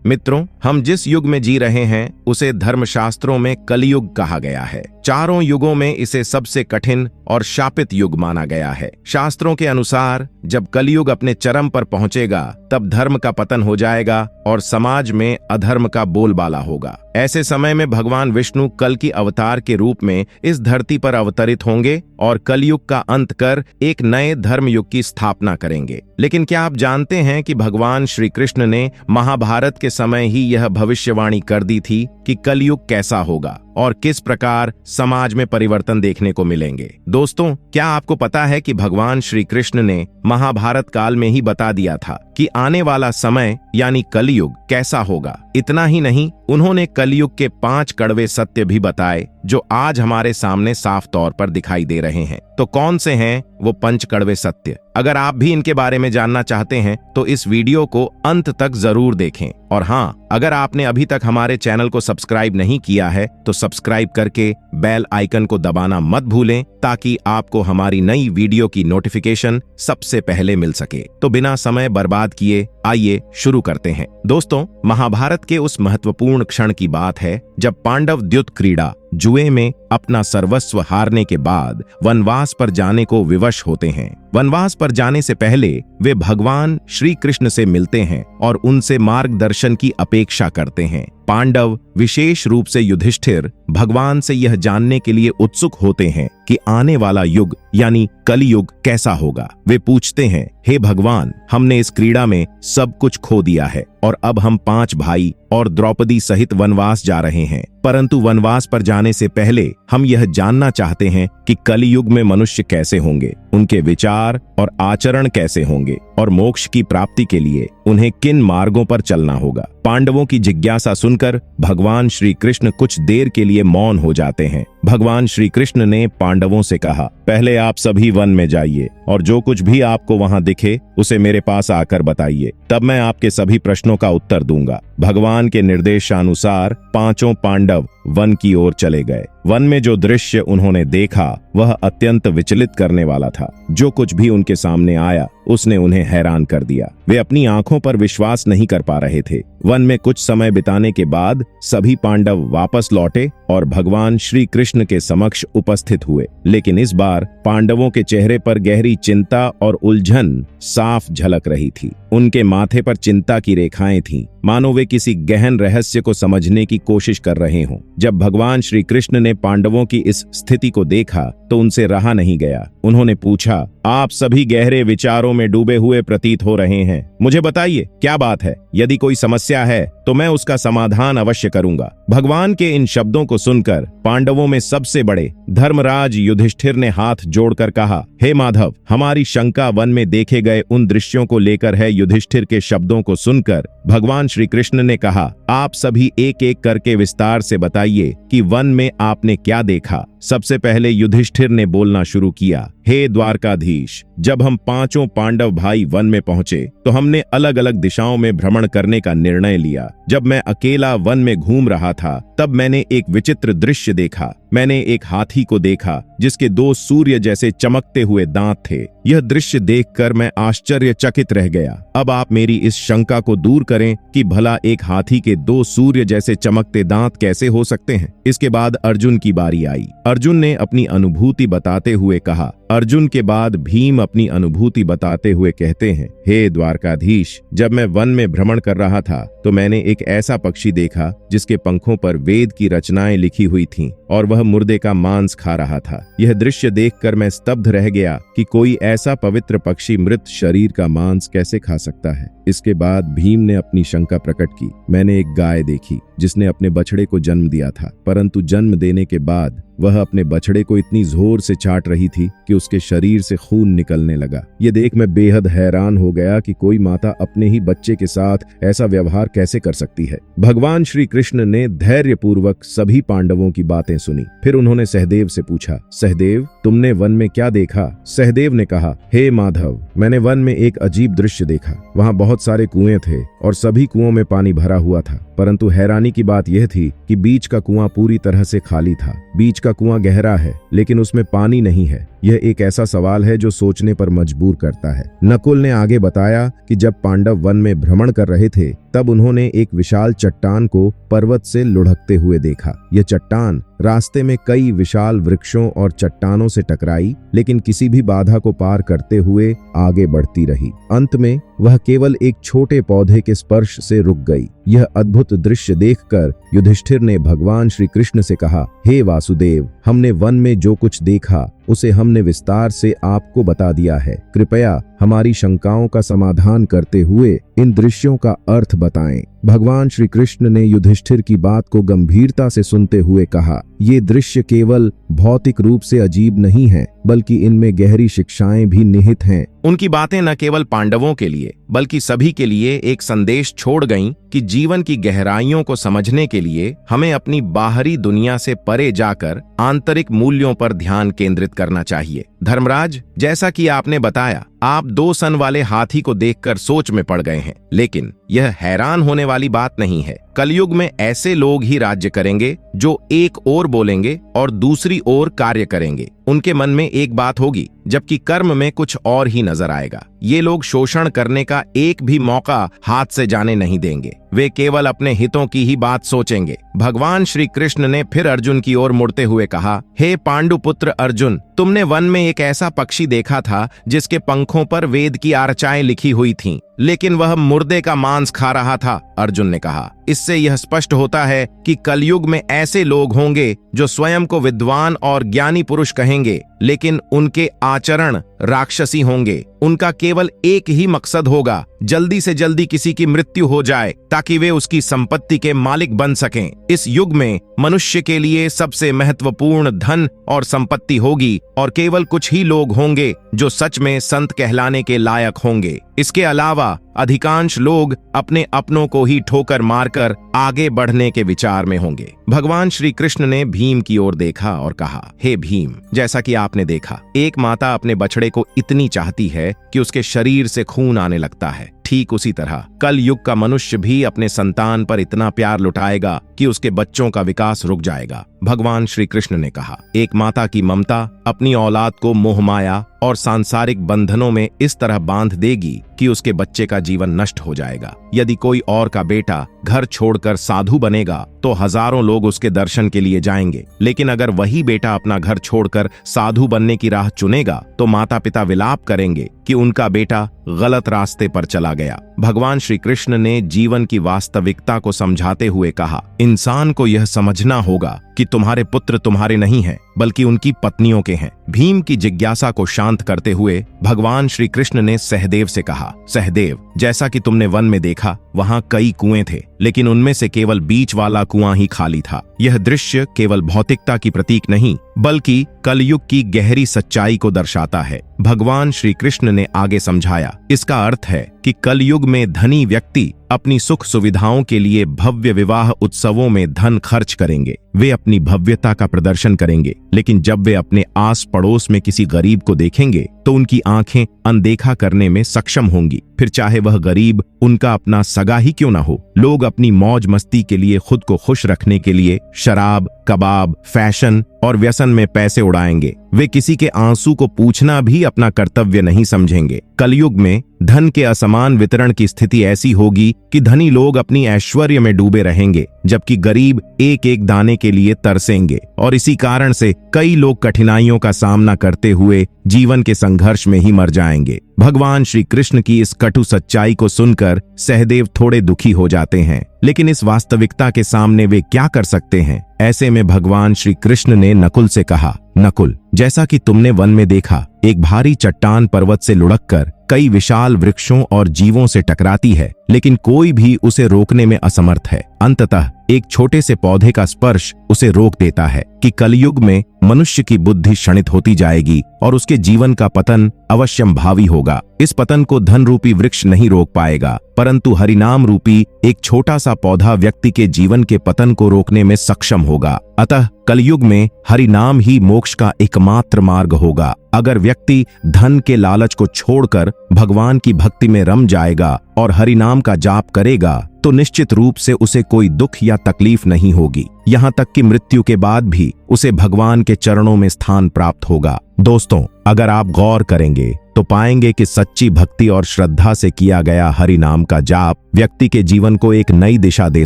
मित्रों, हम जिस युग में जी रहे हैं उसे धर्मशास्त्रों में कलियुग कहा गया है। चारों युगों में इसे सबसे कठिन और शापित युग माना गया है। शास्त्रों के अनुसार जब कलियुग अपने चरम पर पहुंचेगा तब धर्म का पतन हो जाएगा और समाज में अधर्म का बोलबाला होगा। ऐसे समय में भगवान विष्णु कल की अवतार के रूप में इस धरती पर अवतरित होंगे और कलयुग का अंत कर एक नए धर्म युग की स्थापना करेंगे। लेकिन क्या आप जानते हैं कि भगवान श्री कृष्ण ने महाभारत के समय ही यह भविष्यवाणी कर दी थी कि कलयुग कैसा होगा और किस प्रकार समाज में परिवर्तन देखने को मिलेंगे। दोस्तों, क्या आपको पता है कि भगवान श्री कृष्ण ने महाभारत काल में ही बता दिया था कि आने वाला समय यानी कलयुग कैसा होगा। इतना ही नहीं, उन्होंने कलयुग के 5 कड़वे सत्य भी बताए जो आज हमारे सामने साफ तौर पर दिखाई दे रहे हैं। तो कौन से हैं वो 5 कड़वे सत्य? अगर आप भी इनके बारे में जानना चाहते हैं तो इस वीडियो को अंत तक जरूर देखें। और हाँ, अगर आपने अभी तक हमारे चैनल को सब्सक्राइब नहीं किया है तो सब्सक्राइब करके बेल आइकन को दबाना मत भूलें ताकि आपको हमारी नई वीडियो की नोटिफिकेशन सबसे पहले मिल सके। तो बिना समय बर्बाद किए आइए शुरू करते हैं। दोस्तों, महाभारत के उस महत्वपूर्ण क्षण की बात है जब पांडव द्युत क्रीड़ा जुए में अपना सर्वस्व हारने के बाद वनवास पर जाने को विवश होते हैं। वनवास पर जाने से पहले वे भगवान श्री कृष्ण से मिलते हैं और उनसे मार्गदर्शन की अपेक्षा करते हैं। पांडव, विशेष रूप से युधिष्ठिर, भगवान से यह जानने के लिए उत्सुक होते हैं कि आने वाला युग यानी कलियुग कैसा होगा। वे पूछते हैं, हे भगवान, हमने इस क्रीड़ा में सब कुछ खो दिया है और अब हम 5 भाई और द्रौपदी सहित वनवास जा रहे हैं। परंतु वनवास पर जाने से पहले हम यह जानना चाहते हैं कि कलियुग में मनुष्य कैसे होंगे, उनके विचार और आचरण कैसे होंगे और मोक्ष की प्राप्ति के लिए उन्हें किन मार्गों पर चलना होगा। पांडवों की जिज्ञासा सुनकर भगवान श्री कृष्ण कुछ देर के लिए मौन हो जाते हैं। भगवान श्री कृष्ण ने पांडवों से कहा, पहले आप सभी वन में जाइए और जो कुछ भी आपको वहां दिखे उसे मेरे पास आकर बताइए, तब मैं आपके सभी प्रश्नों का उत्तर दूंगा। भगवान के निर्देशानुसार 5 पांडव वन की ओर चले गए। वन में जो दृश्य उन्होंने देखा वह अत्यंत विचलित करने वाला था। जो कुछ भी उनके सामने आया उसने उन्हें हैरान कर दिया। वे अपनी आंखों पर विश्वास नहीं कर पा रहे थे। वन में कुछ समय बिताने के बाद सभी पांडव वापस लौटे और भगवान श्री कृष्ण के समक्ष उपस्थित हुए। लेकिन इस बार पांडवों के चेहरे पर गहरी चिंता और उलझन साफ झलक रही थी। उनके माथे पर चिंता की रेखाएं थीं, मानो वे किसी गहन रहस्य को समझने की कोशिश कर रहे हों। जब भगवान श्री कृष्ण ने पांडवों की इस स्थिति को देखा तो उनसे रहा नहीं गया। उन्होंने पूछा, आप सभी गहरे विचारों में डूबे हुए प्रतीत हो रहे हैं। मुझे बताइए, क्या बात है? यदि कोई समस्या है तो मैं उसका समाधान अवश्य करूंगा। भगवान के इन शब्दों को सुनकर पांडवों में सबसे बड़े धर्मराज युधिष्ठिर ने हाथ जोड़कर कहा, हे माधव, हमारी शंका वन में देखे गए उन दृश्यों को लेकर है। युधिष्ठिर के शब्दों को सुनकर भगवान श्री कृष्ण ने कहा, आप सभी एक एक करके विस्तार से बताइए कि वन में आपने क्या देखा। सबसे पहले युधिष्ठिर ने बोलना शुरू किया, हे द्वारकाधीश, जब हम 5 पांडव भाई वन में पहुंचे तो हमने अलग अलग दिशाओं में भ्रमण करने का निर्णय लिया। जब मैं अकेला वन में घूम रहा था तब मैंने एक विचित्र दृश्य देखा। मैंने एक हाथी को देखा जिसके 2 सूर्य जैसे चमकते हुए दांत थे। यह दृश्य देखकर मैं आश्चर्यचकित रह गया। अब आप मेरी इस शंका को दूर करें कि भला एक हाथी के 2 सूर्य जैसे चमकते दांत कैसे हो सकते हैं। इसके बाद अर्जुन की बारी आई। अर्जुन ने अपनी अनुभूति बताते हुए कहा। अर्जुन के बाद भीम अपनी अनुभूति बताते हुए कहते हैं, हे द्वारकाधीश, जब मैं वन में भ्रमण कर रहा था तो मैंने एक ऐसा पक्षी देखा जिसके पंखों पर वेद की रचनाएं लिखी हुई थीं और वह मुर्दे का मांस खा रहा था। यह दृश्य देखकर मैं स्तब्ध रह गया कि कोई ऐसा पवित्र पक्षी मृत शरीर का मांस कैसे खा सकता है। इसके बाद भीम ने अपनी शंका प्रकट की। मैंने एक गाय देखी जिसने अपने बछड़े को जन्म दिया था, परंतु जन्म देने के बाद वह अपने बछड़े को इतनी जोर से चाट रही थी कि उसके शरीर से खून निकलने लगा। ये देख मैं बेहद हैरान हो गया कि कोई माता अपने ही बच्चे के साथ ऐसा व्यवहार कैसे कर सकती है। भगवान श्री कृष्ण ने धैर्यपूर्वक सभी पांडवों की बातें सुनी। फिर उन्होंने सहदेव से पूछा, सहदेव, तुमने वन में क्या देखा? सहदेव ने कहा, हे माधव, मैंने वन में एक अजीब दृश्य देखा। वहां बहुत बहुत सारे कुएं थे और सभी कुओं में पानी भरा हुआ था, परंतु हैरानी की बात यह थी कि बीच का कुआं पूरी तरह से खाली था। बीच का कुआं गहरा है लेकिन उसमें पानी नहीं है। यह एक ऐसा सवाल है जो सोचने पर मजबूर करता है। नकुल ने आगे बताया कि जब पांडव वन में भ्रमण कर रहे थे तब उन्होंने एक विशाल चट्टान को पर्वत से लुढ़कते हुए देखा। यह चट्टान रास्ते में कई विशाल वृक्षों और चट्टानों से टकराई, लेकिन किसी भी बाधा को पार करते हुए आगे बढ़ती रही। अंत में वह केवल एक छोटे पौधे के स्पर्श से रुक गई। यह अद्भुत दृश्य देखकर युधिष्ठिर ने भगवान श्री कृष्ण से कहा, हे वासुदेव, हमने वन में जो कुछ देखा उसे हमने विस्तार से आपको बता दिया है। कृपया हमारी शंकाओं का समाधान करते हुए इन दृश्यों का अर्थ बताएं। भगवान श्री कृष्ण ने युधिष्ठिर की बात को गंभीरता से सुनते हुए कहा, ये दृश्य केवल भौतिक रूप से अजीब नहीं है, बल्कि इनमें गहरी शिक्षाएं भी निहित हैं। उनकी बातें न केवल पांडवों के लिए बल्कि सभी के लिए एक संदेश छोड़ गईं कि जीवन की गहराइयों को समझने के लिए हमें अपनी बाहरी दुनिया से परे जाकर आंतरिक मूल्यों पर ध्यान केंद्रित करना चाहिए। धर्मराज, जैसा कि आपने बताया, आप 2 सन वाले हाथी को देखकर सोच में पड़ गए हैं, लेकिन यह हैरान होने वाली बात नहीं है। कलयुग में ऐसे लोग ही राज्य करेंगे जो एक ओर बोलेंगे और दूसरी ओर कार्य करेंगे। उनके मन में एक बात होगी जबकि कर्म में कुछ और ही नजर आएगा। ये लोग शोषण करने का एक भी मौका हाथ से जाने नहीं देंगे। वे केवल अपने हितों की ही बात सोचेंगे। भगवान श्री कृष्ण ने फिर अर्जुन की ओर मुड़ते हुए कहा, हे पांडुपुत्र अर्जुन, तुमने वन में एक ऐसा पक्षी देखा था जिसके पंखों पर वेद की आर्चाएं लिखी हुई थीं, लेकिन वह मुर्दे का मांस खा रहा था। अर्जुन ने कहा, इससे यह स्पष्ट होता है कि कलयुग में ऐसे लोग होंगे जो स्वयं को विद्वान और ज्ञानी पुरुष कहेंगे, लेकिन उनके आचरण राक्षसी होंगे। उनका केवल एक ही मकसद होगा, जल्दी से जल्दी किसी की मृत्यु हो जाए ताकि वे उसकी संपत्ति के मालिक बन सकें। इस युग में मनुष्य के लिए सबसे महत्वपूर्ण धन और संपत्ति होगी और केवल कुछ ही लोग होंगे जो सच में संत कहलाने के लायक होंगे। इसके अलावा अधिकांश लोग अपने अपनों को ही ठोकर मारकर आगे बढ़ने के विचार में होंगे। भगवान श्री कृष्ण ने भीम की ओर देखा और कहा, हे भीम, जैसा कि आपने देखा, एक माता अपने बछड़े को इतनी चाहती है कि उसके शरीर से खून आने लगता है। ठीक उसी तरह कल युग का मनुष्य भी अपने संतान पर इतना प्यार लुटाएगा कि उसके बच्चों का विकास रुक जाएगा। भगवान श्री कृष्ण ने कहा, एक माता की ममता अपनी औलाद को मोह माया और सांसारिक बंधनों में इस तरह बांध देगी कि उसके बच्चे का जीवन नष्ट हो जाएगा। यदि कोई और का बेटा घर छोड़कर साधु बनेगा तो हजारों लोग उसके दर्शन के लिए जाएंगे, लेकिन अगर वही बेटा अपना घर छोड़कर साधु बनने की राह चुनेगा तो माता पिता विलाप करेंगे कि उनका बेटा गलत रास्ते पर चला गया। भगवान श्री कृष्ण ने जीवन की वास्तविकता को समझाते हुए कहा, इंसान को यह समझना होगा कि तुम्हारे पुत्र तुम्हारे नहीं हैं बल्कि उनकी पत्नियों के हैं। भीम की जिज्ञासा को शांत करते हुए भगवान श्री कृष्ण ने सहदेव से कहा, सहदेव, जैसा कि तुमने वन में देखा, वहां कई कुएं थे, लेकिन उनमें से केवल बीच वाला कुआं ही खाली था। यह दृश्य केवल भौतिकता की प्रतीक नहीं बल्कि कलयुग की गहरी सच्चाई को दर्शाता है। भगवान श्री कृष्ण ने आगे समझाया, इसका अर्थ है कि कलयुग में धनी व्यक्ति अपनी सुख सुविधाओं के लिए भव्य विवाह उत्सवों में धन खर्च करेंगे। वे अपनी भव्यता का प्रदर्शन करेंगे, लेकिन जब वे अपने आस पड़ोस में किसी गरीब को देखेंगे तो उनकी आंखें अनदेखा करने में सक्षम होंगी, फिर चाहे वह गरीब उनका अपना सगा ही क्यों ना हो। लोग अपनी मौज मस्ती के लिए, खुद को खुश रखने के लिए शराब, कबाब, फैशन और व्यसन में पैसे उड़ाएंगे। वे किसी के आंसू को पूछना भी अपना कर्तव्य नहीं समझेंगे। कलयुग में धन के असमान वितरण की स्थिति ऐसी होगी कि धनी लोग अपनी ऐश्वर्य में डूबे रहेंगे, जबकि गरीब एक एक दाने के लिए तरसेंगे, और इसी कारण से कई लोग कठिनाइयों का सामना करते हुए जीवन के संघर्ष में ही मर जाएंगे। भगवान श्री कृष्ण की इस कटु सच्चाई को सुनकर सहदेव थोड़े दुखी हो जाते हैं, लेकिन इस वास्तविकता के सामने वे क्या कर सकते हैं। ऐसे में भगवान श्री कृष्ण ने नकुल से कहा, नकुल, जैसा कि तुमने वन में देखा, एक भारी चट्टान पर्वत से लुढ़ककर कई विशाल वृक्षों और जीवों से टकराती है, लेकिन कोई भी उसे रोकने में असमर्थ है। अंततः एक छोटे से पौधे का स्पर्श उसे रोक देता है कि कलयुग में मनुष्य की बुद्धि क्षणित होती जाएगी और उसके जीवन का पतन अवश्यंभावी होगा। इस पतन को धन रूपी वृक्ष नहीं रोक पाएगा, परंतु हरिनाम रूपी एक छोटा सा पौधा व्यक्ति के जीवन के पतन को रोकने में सक्षम होगा। अतः कलयुग में हरिनाम ही मोक्ष का एकमात्र मार्ग होगा। अगर व्यक्ति धन के लालच को छोड़कर भगवान की भक्ति में रम जाएगा और हरि नाम का जाप करेगा तो निश्चित रूप से उसे कोई दुख या तकलीफ नहीं होगी, यहाँ तक कि मृत्यु के बाद भी उसे भगवान के चरणों में स्थान प्राप्त होगा। दोस्तों, अगर आप गौर करेंगे तो पाएंगे कि सच्ची भक्ति और श्रद्धा से किया गया हरि नाम का जाप व्यक्ति के जीवन को एक नई दिशा दे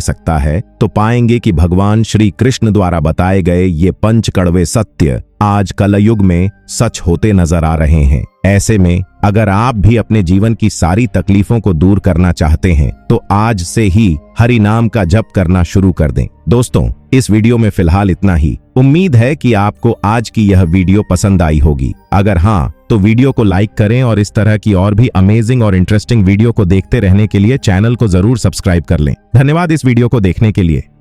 सकता है। तो पाएंगे कि भगवान श्री कृष्ण द्वारा बताए गए ये 5 कड़वे सत्य आज कलयुग में सच होते नजर आ रहे हैं। ऐसे में अगर आप भी अपने जीवन की सारी तकलीफों को दूर करना चाहते हैं तो आज से ही हरि नाम का जप करना शुरू कर दें। दोस्तों, इस वीडियो में फिलहाल इतना ही। उम्मीद है कि आपको आज की यह वीडियो पसंद आई होगी। अगर हाँ, तो वीडियो को लाइक करें और इस तरह की और भी अमेजिंग और इंटरेस्टिंग वीडियो को देखते रहने के लिए चैनल को जरूर सब्सक्राइब कर लें। धन्यवाद इस वीडियो को देखने के लिए।